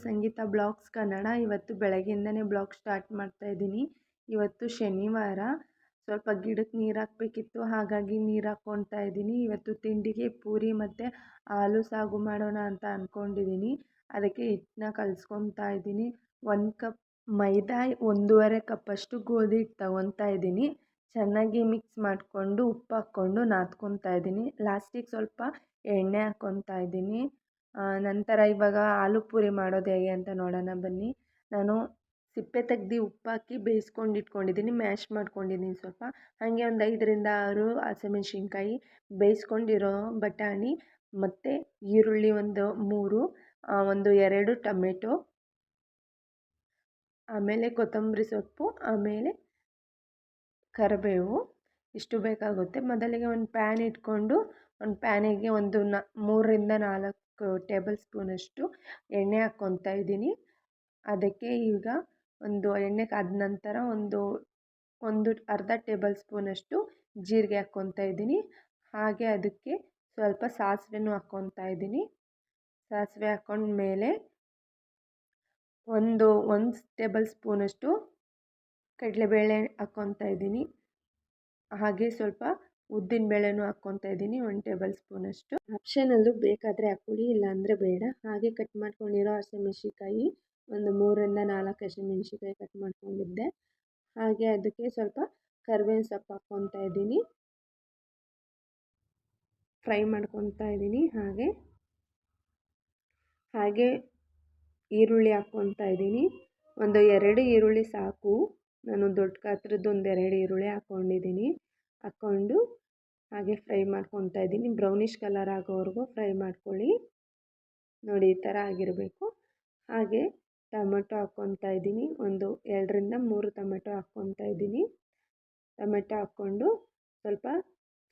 ಸಂಗೀತ blogs Kannada. ಇವತ್ತು ಬೆಳಗ್ಗೆಯಿಂದನೇ blog start ಮಾಡ್ತಾಯಿದ್ದೀನಿ. ಇವತ್ತು ಶನಿವಾರ, ಸ್ವಲ್ಪ ಗಿಡಕ್ಕೆ ನೀರು ಹಾಕಬೇಕಿತ್ತು, ಹಾಗಾಗಿ ನೀರು ಹಾಕ್ಕೊತಾ ಇದ್ದೀನಿ. ಇವತ್ತು ತಿಂಡಿಗೆ ಪೂರಿ ಮತ್ತು ಆಲೂ ಸಾಗು ಮಾಡೋಣ ಅಂತ ಅಂದ್ಕೊಂಡಿದ್ದೀನಿ. ಅದಕ್ಕೆ ಹಿಟ್ಟನ್ನ ಕಲಿಸ್ಕೊತಾ ಇದ್ದೀನಿ. 1 ಕಪ್ ಮೈದಾ, 1.5 ಕಪ್ಪಷ್ಟು ಗೋಧಿ ಹಿಟ್ಟು ತಗೊತಾ ಇದ್ದೀನಿ. ಚೆನ್ನಾಗಿ ಮಿಕ್ಸ್ ಮಾಡಿಕೊಂಡು ಉಪ್ಪು ಹಾಕ್ಕೊಂಡು ನಾದ್ಕೊತಾ ಇದ್ದೀನಿ. ಲಾಸ್ಟಿಗೆ ಸ್ವಲ್ಪ ಎಣ್ಣೆ ಹಾಕ್ಕೊತಾ ಇದ್ದೀನಿ. ನಂತರ ಇವಾಗ ಆಲೂ ಪೂರಿ ಮಾಡೋದು ಹೇಗೆ ಅಂತ ನೋಡೋಣ ಬನ್ನಿ. ನಾನು ಸಿಪ್ಪೆ ತೆಗ್ದು ಉಪ್ಪಾಕಿ ಬೇಯಿಸ್ಕೊಂಡು ಇಟ್ಕೊಂಡಿದ್ದೀನಿ, ಮ್ಯಾಶ್ ಮಾಡ್ಕೊಂಡಿದ್ದೀನಿ ಸ್ವಲ್ಪ. ಹಾಗೆ ಒಂದು 5ರಿಂದ 6 ಹಸಿಮೆಣ್ಸಿನ್ಕಾಯಿ, ಬೇಯಿಸ್ಕೊಂಡಿರೋ ಬಟಾಣಿ ಮತ್ತು ಈರುಳ್ಳಿ ಒಂದು 3, ಒಂದು 2 ಟೊಮೆಟೊ, ಆಮೇಲೆ ಕೊತ್ತಂಬರಿ ಸೊಪ್ಪು, ಆಮೇಲೆ ಕರಿಬೇವು, ಇಷ್ಟು ಬೇಕಾಗುತ್ತೆ. ಮೊದಲಿಗೆ ಒಂದು ಪ್ಯಾನ್ ಇಟ್ಕೊಂಡು ಒಂದು ಪ್ಯಾನಿಗೆ ಒಂದು 3ರಿಂದ 4 ಟೇಬಲ್ ಸ್ಪೂನಷ್ಟು ಎಣ್ಣೆ ಹಾಕ್ಕೊತಾ ಇದ್ದೀನಿ. ಅದಕ್ಕೆ ಈಗ ಒಂದು ಎಣ್ಣೆ ಕಾದ ನಂತರ ಒಂದು ಅರ್ಧ ಟೇಬಲ್ ಸ್ಪೂನಷ್ಟು ಜೀರಿಗೆ ಹಾಕ್ಕೊತಾ ಇದ್ದೀನಿ. ಹಾಗೆ ಅದಕ್ಕೆ ಸ್ವಲ್ಪ ಸಾಸಿವೆನೂ ಹಾಕ್ಕೊತಾ ಇದ್ದೀನಿ. ಸಾಸಿವೆ ಹಾಕ್ಕೊಂಡ್ಮೇಲೆ ಒಂದು ಟೇಬಲ್ ಸ್ಪೂನಷ್ಟು ಕಡಲೆಬೇಳೆ ಹಾಕ್ಕೊತಾ ಇದ್ದೀನಿ. ಹಾಗೆ ಸ್ವಲ್ಪ ಉದ್ದಿನಬೇಳೆನೂ ಹಾಕ್ಕೊತಾ ಇದ್ದೀನಿ, 1 ಟೇಬಲ್ ಸ್ಪೂನಷ್ಟು. ಆಪ್ಷನಲ್ಲು, ಬೇಕಾದರೆ ಹಾಕ್ಕೊಳ್ಳಿ, ಇಲ್ಲಾಂದರೆ ಬೇಡ. ಹಾಗೆ ಕಟ್ ಮಾಡ್ಕೊಂಡಿರೋ ಹಸಿಮೆಣ್ಸಿನ್ಕಾಯಿ, ಒಂದು 3ರಿಂದ 4 ಹಸಿಮೆಣ್ಸಿನ್ಕಾಯಿ ಕಟ್ ಮಾಡ್ಕೊಂಡಿದ್ದೆ. ಹಾಗೆ ಅದಕ್ಕೆ ಸ್ವಲ್ಪ ಕರಿಬೇವಿನ ಸೊಪ್ಪು ಹಾಕ್ಕೊತಾ ಇದ್ದೀನಿ, ಫ್ರೈ ಮಾಡ್ಕೊತಾ ಇದ್ದೀನಿ. ಹಾಗೆ ಈರುಳ್ಳಿ ಹಾಕ್ಕೊತಾ ಇದ್ದೀನಿ. ಒಂದು 2 ಈರುಳ್ಳಿ ಸಾಕು, ನಾನು ದೊಡ್ಡ ಗಾತ್ರದ್ದು ಒಂದು 2 ಈರುಳ್ಳಿ ಹಾಕ್ಕೊಂಡಿದ್ದೀನಿ. ಹಾಕ್ಕೊಂಡು ಹಾಗೆ ಫ್ರೈ ಮಾಡ್ಕೊತಾ ಇದ್ದೀನಿ. ಬ್ರೌನಿಷ್ ಕಲರ್ ಆಗೋವರೆಗೂ ಫ್ರೈ ಮಾಡ್ಕೊಳ್ಳಿ. ನೋಡಿ, ಈ ಥರ ಆಗಿರಬೇಕು. ಹಾಗೆ ಟೊಮೆಟೊ ಹಾಕ್ಕೊತಾ ಇದ್ದೀನಿ, ಒಂದು 2ರಿಂದ 3 ಟೊಮೆಟೊ ಹಾಕ್ಕೊತಾ ಇದ್ದೀನಿ. ಟೊಮೆಟೊ ಹಾಕ್ಕೊಂಡು ಸ್ವಲ್ಪ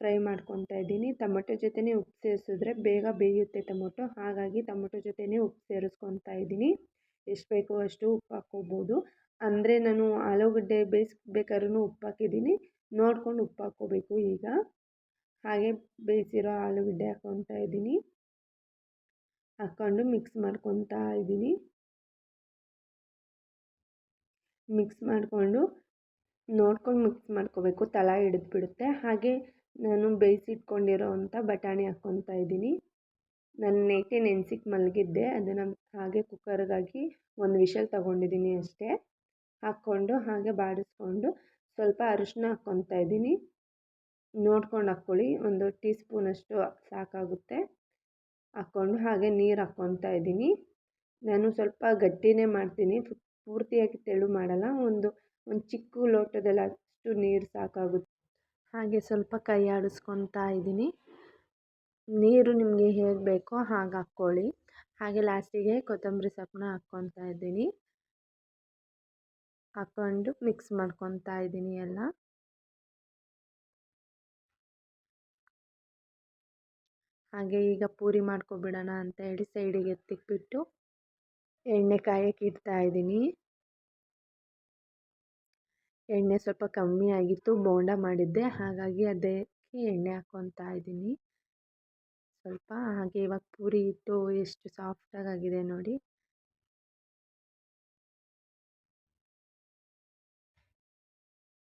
ಫ್ರೈ ಮಾಡ್ಕೊತಾ ಇದ್ದೀನಿ. ಟೊಮೆಟೊ ಜೊತೆನೇ ಉಪ್ಪು ಸೇರಿಸಿದ್ರೆ ಬೇಗ ಬೇಯುತ್ತೆ ಟೊಮೆಟೊ, ಹಾಗಾಗಿ ಟೊಮೆಟೊ ಜೊತೆನೇ ಉಪ್ಪು ಸೇರಿಸ್ಕೊತಾ ಇದ್ದೀನಿ. ಎಷ್ಟು ಬೇಕೋ ಅಷ್ಟು ಉಪ್ಪು ಹಾಕ್ಕೋಬೋದು. ಅಂದರೆ ನಾನು ಆಲೂಗಡ್ಡೆ ಬೇಯಿಸ್ಬೇಕಾದ್ರೂ ಉಪ್ಪು ಹಾಕಿದ್ದೀನಿ, ನೋಡ್ಕೊಂಡು ಉಪ್ಪು ಹಾಕ್ಕೋಬೇಕು. ಈಗ ಹಾಗೆ ಬೇಯಿಸಿರೋ ಆಲೂಗಡ್ಡೆ ಹಾಕ್ಕೊತಾ ಇದ್ದೀನಿ. ಹಾಕ್ಕೊಂಡು ಮಿಕ್ಸ್ ಮಾಡ್ಕೊತಾ ಇದ್ದೀನಿ. ಮಿಕ್ಸ್ ಮಾಡಿಕೊಂಡು ನೋಡ್ಕೊಂಡು ಮಿಕ್ಸ್ ಮಾಡ್ಕೋಬೇಕು, ತಳ ಹಿಡಿದ್ಬಿಡುತ್ತೆ. ಹಾಗೆ ನಾನು ಬೇಯಿಸಿಟ್ಕೊಂಡಿರೋ ಅಂಥ ಬಟಾಣಿ ಹಾಕ್ಕೊತಾ ಇದ್ದೀನಿ. ನಾನು ನೇಕೆ ನೆನೆಸಿಟ್ಟು ಮಲಗಿದ್ದೆ, ಅದನ್ನು ಹಾಗೆ ಕುಕ್ಕರ್ಗಾಗಿ 1 ವಿಷಲ್ ತೊಗೊಂಡಿದ್ದೀನಿ ಅಷ್ಟೇ. ಹಾಕ್ಕೊಂಡು ಹಾಗೆ ಬಾಡಿಸ್ಕೊಂಡು ಸ್ವಲ್ಪ ಅರಿಶಿನ ಹಾಕ್ಕೊತಾ ಇದ್ದೀನಿ. ನೋಡ್ಕೊಂಡು ಹಾಕ್ಕೊಳ್ಳಿ, 1 ಟೀ ಸ್ಪೂನಷ್ಟು ಸಾಕಾಗುತ್ತೆ. ಹಾಕ್ಕೊಂಡು ಹಾಗೆ ನೀರು ಹಾಕ್ಕೊತಾ ಇದ್ದೀನಿ. ನಾನು ಸ್ವಲ್ಪ ಗಟ್ಟಿನೇ ಮಾಡ್ತೀನಿ, ಪೂರ್ತಿಯಾಗಿ ತೆಳು ಮಾಡಲ್ಲ. ಒಂದು ಚಿಕ್ಕ ಲೋಟದಲ್ಲಷ್ಟು ನೀರು ಸಾಕಾಗುತ್ತೆ. ಹಾಗೆ ಸ್ವಲ್ಪ ಕೈ ಆಡಿಸ್ಕೊತಾ ಇದ್ದೀನಿ. ನೀರು ನಿಮಗೆ ಹೇಗೆ ಬೇಕೋ ಹಾಗೆ ಹಾಕ್ಕೊಳ್ಳಿ. ಹಾಗೆ ಲಾಸ್ಟಿಗೆ ಕೊತ್ತಂಬರಿ ಸೊಪ್ಪನ್ನ ಹಾಕ್ಕೊತಾ ಇದ್ದೀನಿ. ಹಾಕ್ಕೊಂಡು ಮಿಕ್ಸ್ ಮಾಡ್ಕೊತಾ ಇದ್ದೀನಿ ಎಲ್ಲ. ಹಾಗೆ ಈಗ ಪೂರಿ ಮಾಡ್ಕೊಬಿಡೋಣ ಅಂತ ಹೇಳಿ ಸೈಡಿಗೆ ಎತ್ತಿಕ್ಬಿಟ್ಟು ಎಣ್ಣೆ ಕಾಯಕ್ಕೆ ಇಡ್ತಾ ಇದ್ದೀನಿ. ಎಣ್ಣೆ ಸ್ವಲ್ಪ ಕಮ್ಮಿ ಆಗಿತ್ತು, ಬೋಂಡ ಮಾಡಿದ್ದೆ, ಹಾಗಾಗಿ ಅದಕ್ಕೆ ಎಣ್ಣೆ ಹಾಕ್ಕೊತಾ ಇದ್ದೀನಿ ಸ್ವಲ್ಪ. ಹಾಗೆ ಇವಾಗ ಪೂರಿ ಹಿಟ್ಟು ಎಷ್ಟು ಸಾಫ್ಟಾಗಿ ಆಗಿದೆ ನೋಡಿ.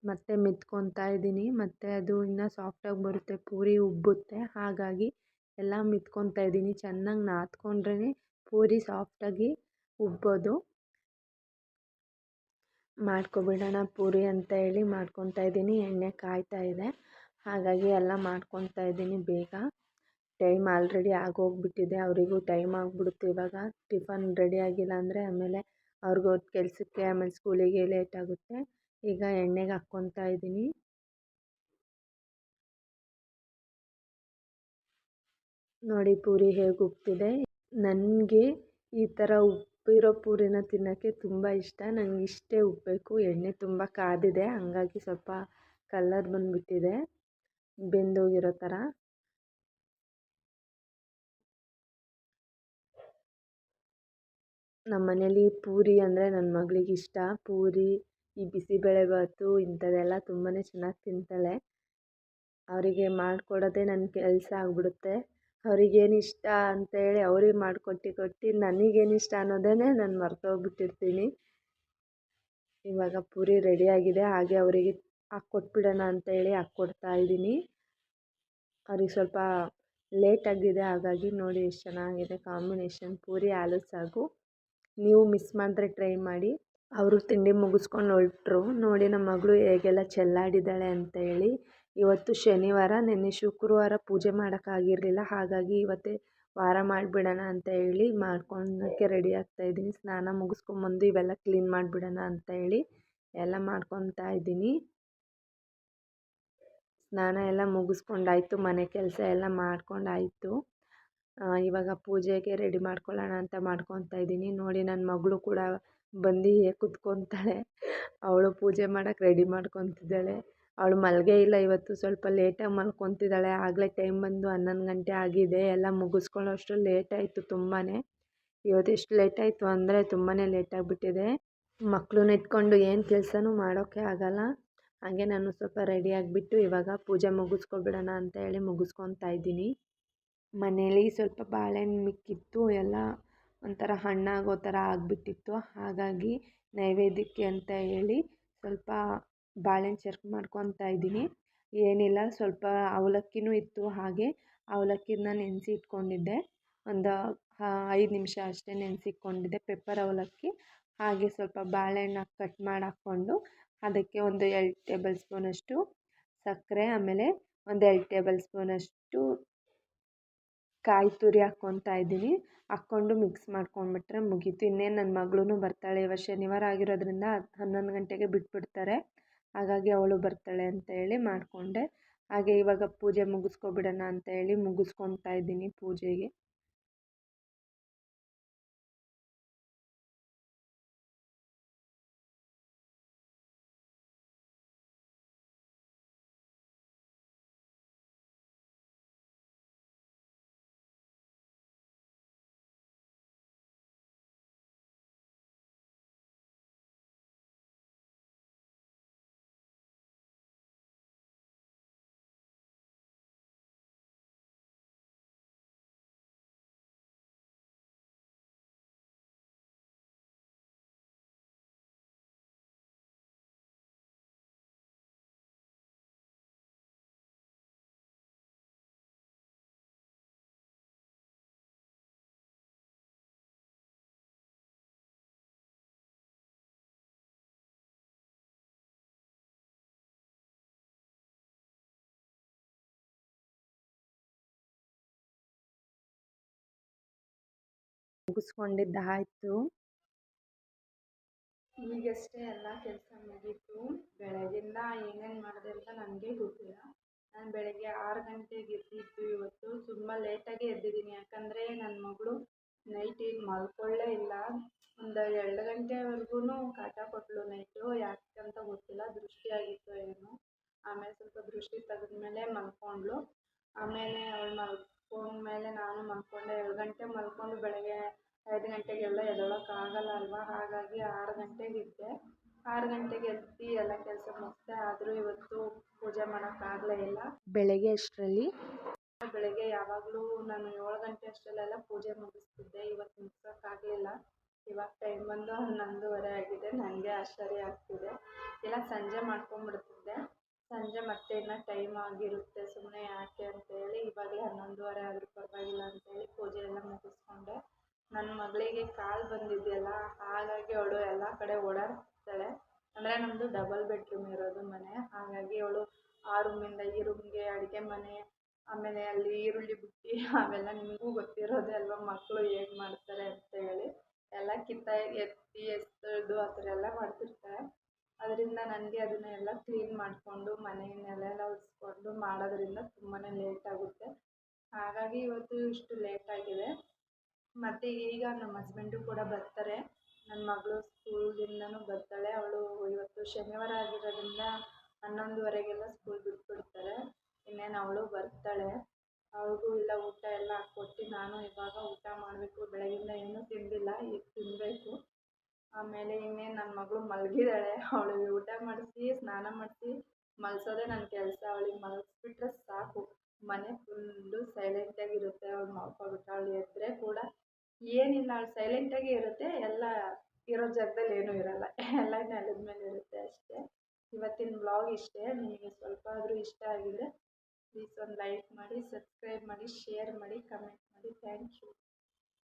ಮತ್ತೆ ಮಿತ್ಕೊತಾ ಇದ್ದೀನಿ, ಮತ್ತು ಅದು ಇನ್ನೂ ಸಾಫ್ಟಾಗಿ ಬರುತ್ತೆ, ಪೂರಿ ಉಬ್ಬುತ್ತೆ. ಹಾಗಾಗಿ ಎಲ್ಲ ಮಿತ್ಕೊತಾ ಇದ್ದೀನಿ. ಚೆನ್ನಾಗಿ ನಾದ್ಕೊಂಡ್ರೇ ಪೂರಿ ಸಾಫ್ಟಾಗಿ ಉಬ್ಬೋದು. ಮಾಡ್ಕೊಬಿಡೋಣ ಪೂರಿ ಅಂತ ಹೇಳಿ ಮಾಡ್ಕೊತಾ ಇದ್ದೀನಿ. ಎಣ್ಣೆ ಕಾಯ್ತಾ ಇದೆ, ಹಾಗಾಗಿ ಎಲ್ಲ ಮಾಡ್ಕೊತಾ ಇದ್ದೀನಿ ಬೇಗ. ಟೈಮ್ ಆಲ್ರೆಡಿ ಆಗೋಗ್ಬಿಟ್ಟಿದೆ, ಅವರಿಗೂ ಟೈಮ್ ಆಗಿಬಿಡುತ್ತೆ. ಇವಾಗ ಟಿಫನ್ ರೆಡಿ ಆಗಿಲ್ಲ ಅಂದರೆ ಆಮೇಲೆ ಅವ್ರಿಗೂ ಕೆಲಸಕ್ಕೆ, ಆಮೇಲೆ ಸ್ಕೂಲಿಗೆ ಲೇಟ್ ಆಗುತ್ತೆ. ಈಗ ಎಣ್ಣೆಗೆ ಹಾಕ್ಕೊತಾ ಇದ್ದೀನಿ. ನೋಡಿ ಪೂರಿ ಹೇಗೆ ಉಬ್ತಿದೆ. ನನಗೆ ಈ ಥರ ಉಬ್ಬಿರೋ ಪೂರಿನ ತಿನ್ನೋಕ್ಕೆ ತುಂಬ ಇಷ್ಟ. ನನಗೆ ಇಷ್ಟೇ ಉಬ್ಬಬೇಕು. ಎಣ್ಣೆ ತುಂಬ ಕಾದಿದೆ, ಹಂಗಾಗಿ ಸ್ವಲ್ಪ ಕಲರ್ ಬಂದುಬಿಟ್ಟಿದೆ, ಬೆಂದೋಗಿರೋ ಥರ. ನಮ್ಮ ಮನೇಲಿ ಪೂರಿ ಅಂದರೆ ನನ್ನ ಮಗಳಿಗೆ ಇಷ್ಟ. ಪೂರಿ, ಈ ಬಿಸಿಬೇಳೆಬಾತು ಇಂಥದ್ದೆಲ್ಲ ತುಂಬಾ ಚೆನ್ನಾಗಿ ತಿಂತಾಳೆ. ಅವರಿಗೆ ಮಾಡಿಕೊಡೋದೇ ನನ್ನ ಕೆಲಸ ಆಗಿಬಿಡುತ್ತೆ. ಅವ್ರಿಗೇನು ಇಷ್ಟ ಅಂತೇಳಿ ಅವ್ರಿಗೆ ಕೊಟ್ಟು ನನಗೇನು ಇಷ್ಟ ಅನ್ನೋದೇ ನಾನು ಮರ್ತೋಗ್ಬಿಟ್ಟಿರ್ತೀನಿ. ಇವಾಗ ಪೂರಿ ರೆಡಿಯಾಗಿದೆ, ಹಾಗೆ ಅವರಿಗೆ ಹಾಕ್ಕೊಟ್ಬಿಡೋಣ ಅಂತೇಳಿ ಹಾಕ್ಕೊಡ್ತಾ ಇದ್ದೀನಿ. ಅವ್ರಿಗೆ ಸ್ವಲ್ಪ ಲೇಟಾಗಿದೆ, ಹಾಗಾಗಿ ನೋಡಿ ಎಷ್ಟು ಚೆನ್ನಾಗಿದೆ ಕಾಂಬಿನೇಷನ್ ಪೂರಿ ಆಲೂ ಸಾಗು. ನೀವು ಮಿಸ್ ಮಾಡಿದ್ರೆ ಟ್ರೈ ಮಾಡಿ. ಅವರು ತಿಂಡಿ ಮುಗಿಸ್ಕೊಂಡು ಹೊರಟ್ರು. ನೋಡಿ ನಮ್ಮ ಮಗಳು ಹೇಗೆಲ್ಲ ಚೆಲ್ಲಾಡಿದ್ದಾಳೆ ಅಂತ ಹೇಳಿ. ಇವತ್ತು ಶನಿವಾರ, ನೆನ್ನೆ ಶುಕ್ರವಾರ ಪೂಜೆ ಮಾಡೋಕ್ಕಾಗಿರಲಿಲ್ಲ, ಹಾಗಾಗಿ ಇವತ್ತೇ ವಾರ ಮಾಡಿಬಿಡೋಣ ಅಂತ ಹೇಳಿ ಮಾಡ್ಕೊಳಕ್ಕೆ ರೆಡಿ ಆಗ್ತಾಯಿದ್ದೀನಿ. ಸ್ನಾನ ಮುಗಿಸ್ಕೊಂಬಂದು ಇವೆಲ್ಲ ಕ್ಲೀನ್ ಮಾಡಿಬಿಡೋಣ ಅಂತ ಹೇಳಿ ಎಲ್ಲ ಮಾಡ್ಕೊತಾ ಇದ್ದೀನಿ. ಸ್ನಾನ ಎಲ್ಲ ಮುಗಿಸ್ಕೊಂಡಾಯ್ತು, ಮನೆ ಕೆಲಸ ಎಲ್ಲ ಮಾಡ್ಕೊಂಡಾಯಿತು. ಇವಾಗ ಪೂಜೆಗೆ ರೆಡಿ ಮಾಡ್ಕೊಳ್ಳೋಣ ಅಂತ ಮಾಡ್ಕೊತಾ ಇದ್ದೀನಿ. ನೋಡಿ ನನ್ನ ಮಗಳು ಕೂಡ ಬಂದು ಕುತ್ಕೊತಾಳೆ. ಅವಳು ಪೂಜೆ ಮಾಡೋಕ್ಕೆ ರೆಡಿ ಮಾಡ್ಕೊತಿದ್ದಾಳೆ. ಅವಳು ಮಲಗೇ ಇಲ್ಲ, ಇವತ್ತು ಸ್ವಲ್ಪ ಲೇಟಾಗಿ ಮಲ್ಕೊತಿದ್ದಾಳೆ. ಆಗಲೇ ಟೈಮ್ ಬಂದು 11 ಗಂಟೆ ಆಗಿದೆ. ಎಲ್ಲ ಮುಗಿಸ್ಕೊಳ್ಳೋ ಅಷ್ಟರಲ್ಲಿ ಲೇಟಾಯಿತು ತುಂಬಾ. ಇವತ್ತು ಎಷ್ಟು ಲೇಟಾಯಿತು ಅಂದರೆ ತುಂಬಾ ಲೇಟಾಗಿಬಿಟ್ಟಿದೆ. ಮಕ್ಕಳನ್ನ ಇಟ್ಕೊಂಡು ಏನು ಕೆಲಸನೂ ಮಾಡೋಕ್ಕೆ ಆಗೋಲ್ಲ. ಹಾಗೆ ನಾನು ಸ್ವಲ್ಪ ರೆಡಿಯಾಗಿಬಿಟ್ಟು ಇವಾಗ ಪೂಜೆ ಮುಗಿಸ್ಕೊಬಿಡೋಣ ಅಂತ ಹೇಳಿ ಮುಗಿಸ್ಕೊತಾ ಇದ್ದೀನಿ. ಮನೇಲಿ ಸ್ವಲ್ಪ ಬಾಳೆಹಣ್ಣು ಮಿಕ್ಕಿತ್ತು, ಎಲ್ಲ ಒಂಥರ ಹಣ್ಣಾಗೋ ಥರ ಆಗಿಬಿಟ್ಟಿತ್ತು. ಹಾಗಾಗಿ ನೈವೇದ್ಯಕ್ಕೆ ಅಂತ ಹೇಳಿ ಸ್ವಲ್ಪ ಬಾಳೆಹಣ್ಣು ಚೆರ್ಕ್ ಮಾಡ್ಕೊತಾ ಇದ್ದೀನಿ. ಏನಿಲ್ಲ, ಸ್ವಲ್ಪ ಅವಲಕ್ಕಿನೂ ಇತ್ತು, ಹಾಗೆ ಅವಲಕ್ಕಿನ ನೆನೆಸಿ ಇಟ್ಕೊಂಡಿದ್ದೆ. ಒಂದು 5 ನಿಮಿಷ ಅಷ್ಟೇ ನೆನೆಸಿಟ್ಕೊಂಡಿದ್ದೆ, ಪೆಪ್ಪರ್ ಅವಲಕ್ಕಿ. ಹಾಗೆ ಸ್ವಲ್ಪ ಬಾಳೆಹಣ್ಣು ಕಟ್ ಮಾಡಿ ಹಾಕ್ಕೊಂಡು ಅದಕ್ಕೆ ಒಂದು 2 ಟೇಬಲ್ ಸ್ಪೂನಷ್ಟು ಸಕ್ಕರೆ, ಆಮೇಲೆ ಒಂದು 2 ಟೇಬಲ್ ಸ್ಪೂನಷ್ಟು ಕಾಯಿ ತುರಿ ಹಾಕ್ಕೊತಾ ಇದ್ದೀನಿ. ಹಾಕ್ಕೊಂಡು ಮಿಕ್ಸ್ ಮಾಡ್ಕೊಂಡ್ಬಿಟ್ರೆ ಮುಗೀತು. ಇನ್ನೇನು ನನ್ನ ಮಗಳೂ ಬರ್ತಾಳೆ. ಇವತ್ತು ಶನಿವಾರ ಆಗಿರೋದ್ರಿಂದ 11 ಗಂಟೆಗೆ ಬಿಟ್ಬಿಡ್ತಾರೆ, ಹಾಗಾಗಿ ಅವಳು ಬರ್ತಾಳೆ ಅಂತ ಹೇಳಿ ಮಾಡಿಕೊಂಡೆ. ಹಾಗೆ ಇವಾಗ ಪೂಜೆ ಮುಗಿಸ್ಕೊಬಿಡೋಣ ಅಂತ ಹೇಳಿ ಮುಗಿಸ್ಕೊತಾ ಇದ್ದೀನಿ ಪೂಜೆಗೆ. ಮುಗಿಸ್ಕೊಂಡಿದ್ದಾಯಿತು. ಈಗಷ್ಟೇ ಎಲ್ಲ ಕೆಲಸ ಮುಗೀತು. ಬೆಳಗಿಂದ ಏನೇನು ಮಾಡಿದೆ ಅಂತ ನನಗೆ ಗೊತ್ತಿಲ್ಲ. ನಾನು ಬೆಳಗ್ಗೆ 6 ಗಂಟೆಗೆ ಎದ್ದಿದ್ದು. ಇವತ್ತು ತುಂಬ ಲೇಟಾಗಿ ಎದ್ದಿದ್ದೀನಿ, ಯಾಕಂದರೆ ನನ್ನ ಮಗಳು ನೈಟ್ ಈಗ ಮಲ್ಕೊಳ್ಳೇ ಇಲ್ಲ. ಒಂದು 2 ಗಂಟೆವರೆಗೂ ಕಾಟ ಕೊಟ್ಟಳು ನೈಟು. ಯಾಕಂತ ಗೊತ್ತಿಲ್ಲ, ದೃಷ್ಟಿ ಆಗಿತ್ತು ಏನೋ. ಆಮೇಲೆ ಸ್ವಲ್ಪ ದೃಷ್ಟಿ ತೆಗೆದ್ಮೇಲೆ ಮಲ್ಕೊಂಡ್ಳು. ಆಮೇಲೆ ಅವಳು ಮಲ್ಕೊಂಡ್ಮೇಲೆ ನಾನು ಮಲ್ಕೊಂಡೆ. 2 ಗಂಟೆ ಮಲ್ಕೊಂಡು ಬೆಳಗ್ಗೆ 5 ಗಂಟೆಗೆಲ್ಲ ಎದ್ದೇಳೋಕ್ಕಾಗಲ್ಲ ಅಲ್ವಾ, ಹಾಗಾಗಿ 6 ಗಂಟೆಗೆ ಇದ್ದೆ. 6 ಗಂಟೆಗೆ ಎದ್ದು ಎಲ್ಲ ಕೆಲಸ ಮುಗಿಸ್ದೆ. ಆದರೂ ಇವತ್ತು ಪೂಜೆ ಮಾಡೋಕ್ಕಾಗಲೇ ಇಲ್ಲ ಬೆಳಗ್ಗೆ ಅಷ್ಟರಲ್ಲಿ. ಬೆಳಗ್ಗೆ ಯಾವಾಗಲೂ ನಾನು 7 ಗಂಟೆ ಅಷ್ಟರಲ್ಲೆಲ್ಲ ಪೂಜೆ ಮುಗಿಸ್ತಿದ್ದೆ. ಇವತ್ತು ಮುಗ್ಸೋಕ್ಕಾಗಲಿಲ್ಲ. ಇವಾಗ ಟೈಮ್ ಬಂದು 11:30 ಆಗಿದೆ. ನನಗೆ ಆಶ್ಚರ್ಯ ಆಗ್ತಿದೆ. ಇಲ್ಲ ಸಂಜೆ ಮಾಡ್ಕೊಂಡ್ಬಿಡ್ತಿದ್ದೆ. ಸಂಜೆ ಮತ್ತೆ ಇನ್ನೂ ಟೈಮ್ ಆಗಿರುತ್ತೆ, ಸುಮ್ಮನೆ ಯಾಕೆ ಅಂತೇಳಿ ಇವಾಗಲೇ 11:30 ಆದರೂ ಪರವಾಗಿಲ್ಲ ಅಂತೇಳಿ ಪೂಜೆ ಎಲ್ಲ ಮುಗಿಸ್ಕೊಂಡೆ. ನನ್ನ ಮಗಳಿಗೆ ಕಾಲು ಬಂದಿದೆಯಲ್ಲ, ಹಾಗಾಗಿ ಅವಳು ಎಲ್ಲ ಕಡೆ ಓಡಾಡ್ತಿದ್ದಾಳೆ. ಅಂದರೆ ನಮ್ಮದು ಡಬಲ್ ಬೆಡ್ರೂಮ್ ಇರೋದು ಮನೆ, ಹಾಗಾಗಿ ಅವಳು ಆ ರೂಮಿಂದ ಈ ರೂಮ್ಗೆ, ಅಡುಗೆ ಮನೆ, ಆಮೇಲೆ ಅಲ್ಲಿ ಈರುಳ್ಳಿ ಬುಟ್ಟಿ ಅವೆಲ್ಲ ನಿಮಗೂ ಗೊತ್ತಿರೋದೇ ಅಲ್ವಾ, ಮಕ್ಕಳು ಹೇಗೆ ಮಾಡ್ತಾರೆ ಅಂತ ಹೇಳಿ. ಎಲ್ಲ ಎತ್ತಿ ಎಸೆದು ಆ ಥರ ಎಲ್ಲ ಮಾಡ್ತಿರ್ತಾರೆ. ಅದರಿಂದ ನನಗೆ ಅದನ್ನೆಲ್ಲ ಕ್ಲೀನ್ ಮಾಡಿಕೊಂಡು ಮನೆಯನ್ನೆಲ್ಲ ಒರೆಸ್ಕೊಂಡು ಮಾಡೋದ್ರಿಂದ ತುಂಬಾ ಲೇಟ್ ಆಗುತ್ತೆ. ಹಾಗಾಗಿ ಇವತ್ತು ಇಷ್ಟು ಲೇಟಾಗಿದೆ. ಮತ್ತು ಈಗ ನಮ್ಮ ಹಸ್ಬೆಂಡು ಕೂಡ ಬರ್ತಾರೆ. ನನ್ನ ಮಗಳು ಸ್ಕೂಲಿಂದನೂ ಬರ್ತಾಳೆ. ಅವಳು ಇವತ್ತು ಶನಿವಾರ ಆಗಿರೋದ್ರಿಂದ 11:30ಗೆಲ್ಲ ಸ್ಕೂಲ್ ಬಿಟ್ಬಿಡ್ತಾರೆ. ಇನ್ನೇನು ಅವಳು ಬರ್ತಾಳೆ. ಅವ್ಳಿಗೂ ಇಲ್ಲ ಊಟ ಎಲ್ಲ ಹಾಕ್ಕೊಟ್ಟು ನಾನು ಇವಾಗ ಊಟ ಮಾಡಬೇಕು. ಬೆಳಗಿಂದ ಏನೂ ತಿಂದಿಲ್ಲ, ಈಗ ತಿನ್ನಬೇಕು. ಆಮೇಲೆ ಇನ್ನೇನು ನನ್ನ ಮಗಳು ಮಲಗಿದ್ದಾಳೆ. ಅವಳಿಗೆ ಊಟ ಮಾಡಿಸಿ ಸ್ನಾನ ಮಾಡಿಸಿ ಮಲಗಿಸೋದೇ ನನ್ನ ಕೆಲಸ. ಅವಳಿಗೆ ಮಲಗಿಸ್ಬಿಟ್ರೆ ಸಾಕು, ಮನೆ ಫುಲ್ಲು ಸೈಲೆಂಟಾಗಿರುತ್ತೆ. ಅವಳು ಮಾಡ್ಕೊಬಿಟ್ಟು ಅವಳು ಎದ್ದರೆ ಕೂಡ ಏನಿಲ್ಲ, ಅವಳು ಸೈಲೆಂಟಾಗೇ ಇರುತ್ತೆ. ಎಲ್ಲ ಇರೋ ಜಾಗದಲ್ಲಿ ಏನೂ ಇರಲ್ಲ, ಎಲ್ಲ ನೆಲದ ಮೇಲೆ ಇರುತ್ತೆ ಅಷ್ಟೇ. ಇವತ್ತಿನ ವ್ಲಾಗ್ ಇಷ್ಟೇ. ನಿಮಗೆ ಸ್ವಲ್ಪ ಆದರೂ ಇಷ್ಟ ಆಗಿದರೆ ಪ್ಲೀಸ್ ಒಂದು ಲೈಕ್ ಮಾಡಿ, ಸಬ್ಸ್ಕ್ರೈಬ್ ಮಾಡಿ, ಶೇರ್ ಮಾಡಿ, ಕಮೆಂಟ್ ಮಾಡಿ. Thank you.